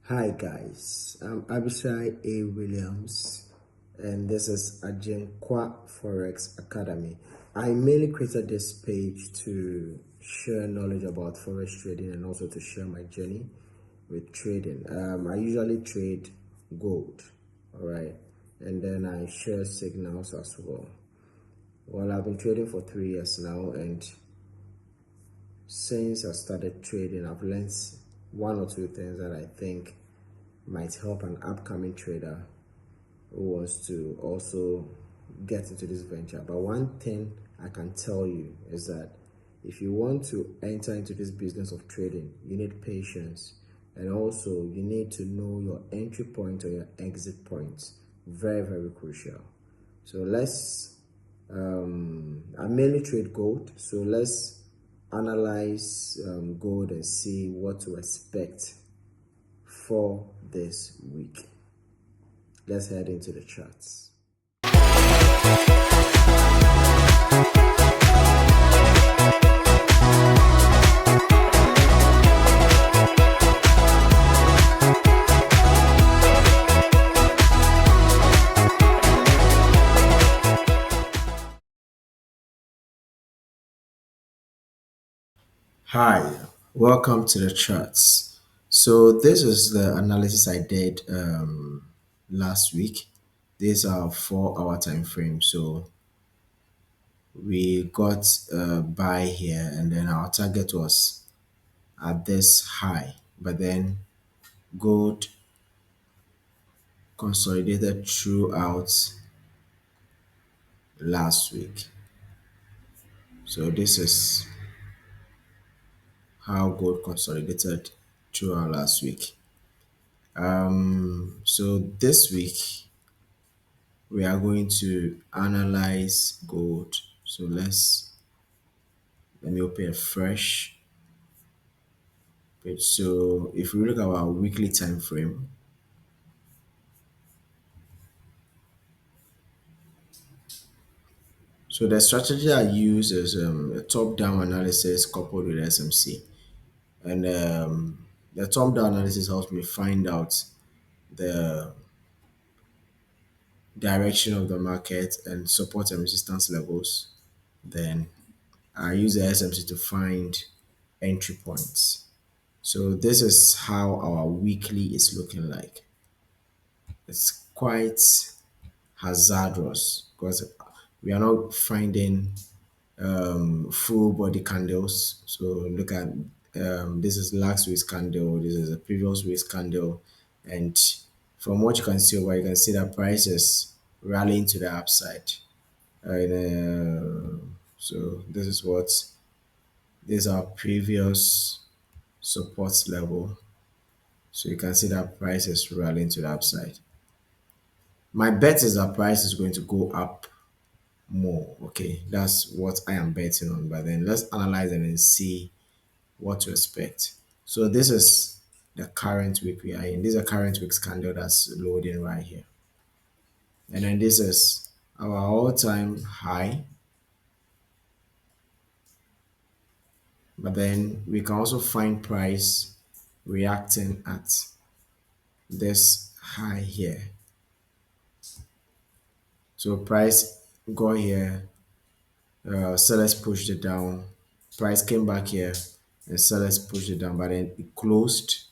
Hi guys, I'm Abishai A. Williams and this is Agyenkwa Forex Academy. I mainly created this page to share knowledge about forex trading and also to share my journey with trading. I usually trade gold, alright, and then I share signals as well. Well, I've been trading for 3 years now, and since I started trading, I've learned one or two things that I think might help an upcoming trader who wants to also get into this venture. But one thing I can tell you is that if you want to enter into this business of trading, you need patience, and also you need to know your entry point or your exit points. Very, very crucial. So I mainly trade gold. So let's analyze gold and see what to expect for this week. Let's head into the charts. Hi, welcome to the charts. So this is the analysis I did last week. These are 4 hour time frame. So we got a buy here, and then our target was at this high, but then gold consolidated throughout last week. So this is how gold consolidated throughout last week. So this week we are going to analyze gold. So let me open a fresh page. So if we look at our weekly time frame, so the strategy I use is a top-down analysis coupled with SMC, and the top-down analysis helps me find out the direction of the market and support and resistance levels. Then I use the SMC to find entry points. So this is how our weekly is looking like. It's quite hazardous because we are not finding full body candles. So look at this is last week's candle, this is the previous week's candle, and from what you can see over, you can see that prices rallying to the upside. So this is what these are previous support level. So you can see that price is rallying to the upside. My bet is that price is going to go up more. Okay, that's what I am betting on. But then let's analyze and then see what to expect. So this is the current week we are in. This is a current week's candle that's loading right here. And then this is our all-time high. But then we can also find price reacting at this high here. So price got here, sellers pushed it down, price came back here, and sellers pushed it down, but then it closed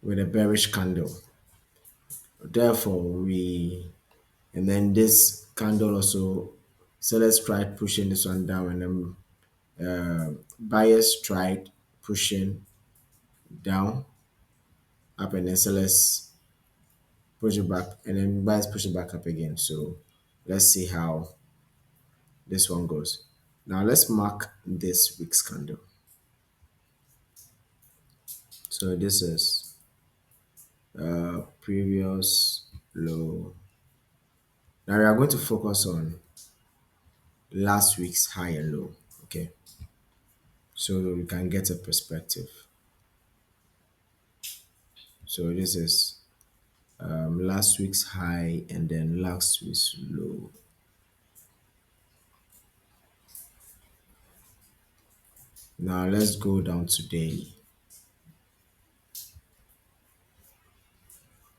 with a bearish candle. Therefore, and then this candle also, sellers tried pushing this one down, and then buyers tried pushing down, up, and then sellers push it back, and then buyers push it back up again. So let's see how this one goes. Now let's mark this week's candle. So this is previous low. Now we are going to focus on last week's high and low. Okay, so we can get a perspective. So this is last week's high and then last week's low. Now let's go down to daily.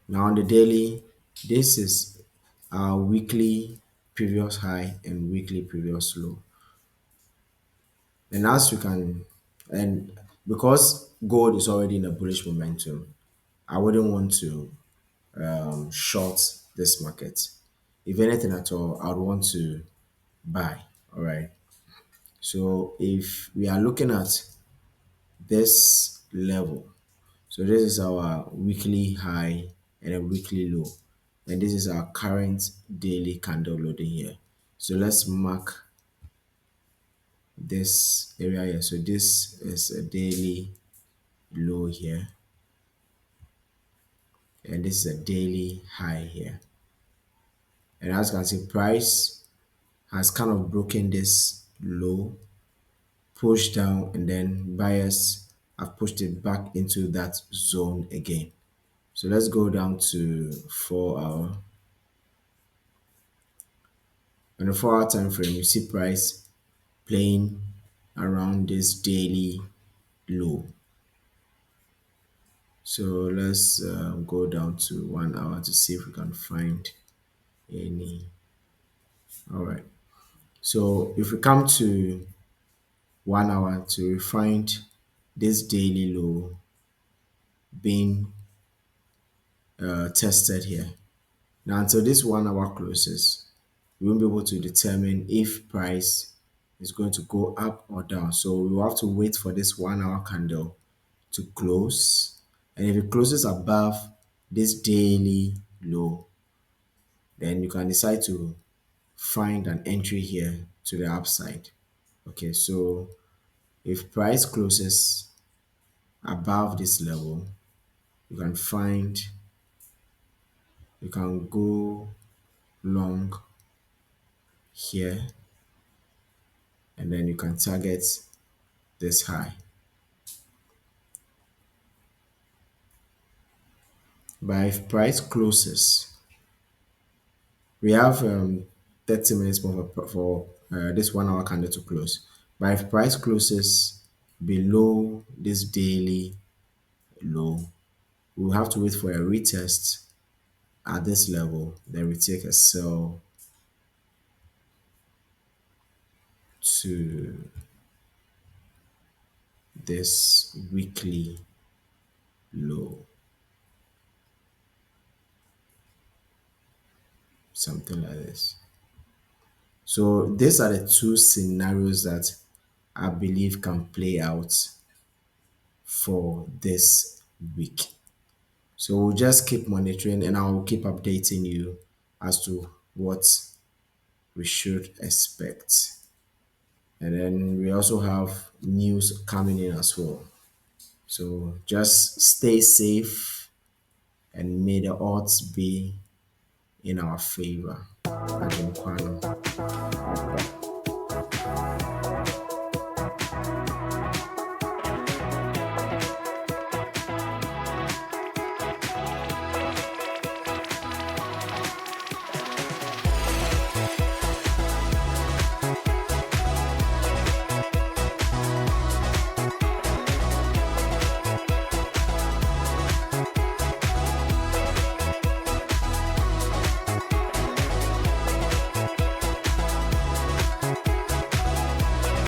Now on the daily, this is our weekly previous high and weekly previous low. And as you can, and because gold is already in a bullish momentum, I wouldn't want to short this market. If anything at all, I would want to buy. All right. So if we are looking at this level, so this is our weekly high and a weekly low, and this is our current daily candle loading here. So let's mark this area here. So this is a daily low here, and this is a daily high here. And as you can see, price has kind of broken this low, pushed down, and then buyers have pushed it back into that zone again. So let's go down to 4 hour. On the 4 hour time frame, you see price playing around this daily low. So let's go down to 1 hour to see if we can find any. All right. So if we come to 1 hour to find this daily low being tested here. Now until this 1 hour closes, we won't be able to determine if price is going to go up or down. So we will have to wait for this 1 hour candle to close. And if it closes above this daily low, then you can decide to find an entry here to the upside. Okay, so if price closes above this level, you can find, you can go long here, and then you can target this high. But if price closes, we have 30 minutes more for this 1 hour candle to close. But if price closes below this daily low, we'll have to wait for a retest at this level. Then we take a sell to this weekly low, something like this. So these are the two scenarios that I believe can play out for this week. So we'll just keep monitoring and I'll keep updating you as to what we should expect. And then we also have news coming in as well. So just stay safe and may the odds be in our favor. Agyenkwa.